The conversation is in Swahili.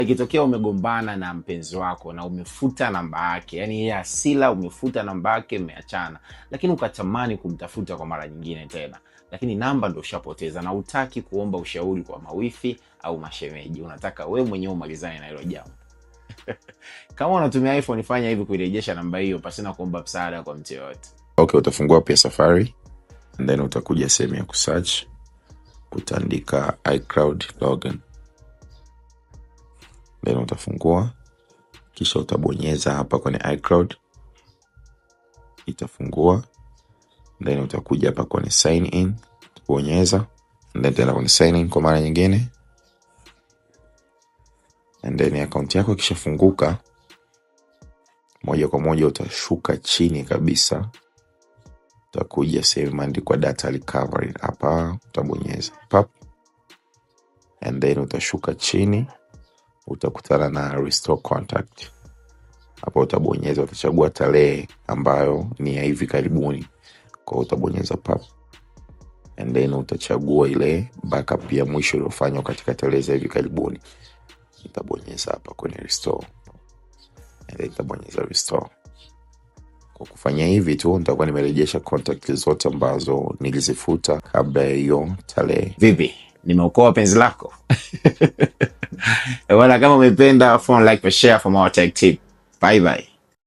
Ikitokea umegombana na mpenzi wako na umefuta namba yake, yani yeye asila umefuta namba yake, mmeachana, lakini ukatamani kumtafuta kwa mara nyingine tena, lakini namba ndio ushapoteza na utaki kuomba ushauri kwa mawifi au mashemeji, unataka wewe mwenyewe umalizane na hilo jambo. Kama unatumia iPhone, fanya hivi kuirejesha namba hiyo pasina kuomba msaada kwa mtu yoyote. Okay, utafungua pia Safari and then utakuja sehemu ya kusearch, utaandika iCloud login. Then utafungua, kisha utabonyeza hapa kwenye iCloud, itafungua. Then utakuja hapa kwenye sign in, bonyeza, and then tena kwenye sign in kwa mara nyingine. And then account yako kisha funguka, moja kwa moja utashuka chini kabisa, utakuja sehemu imeandikwa data recovery, hapa utabonyeza pap, and then utashuka chini, utakutana na restore contact. Hapa utabonyeza, utachagua tarehe ambayo ni ya hivi karibuni, kwa utabonyeza pap, and then utachagua ile backup ya mwisho iliyofanywa katika tarehe za hivi karibuni, utabonyeza hapa kwenye restore, and then utabonyeza restore. Kwa kufanya hivi tu nitakuwa nimerejesha contact zote ambazo nilizifuta kabla ya hiyo tarehe. Vipi? Nimeokoa penzi lako? Wala kama umependa, phone like, share for more tech tip. Bye bye.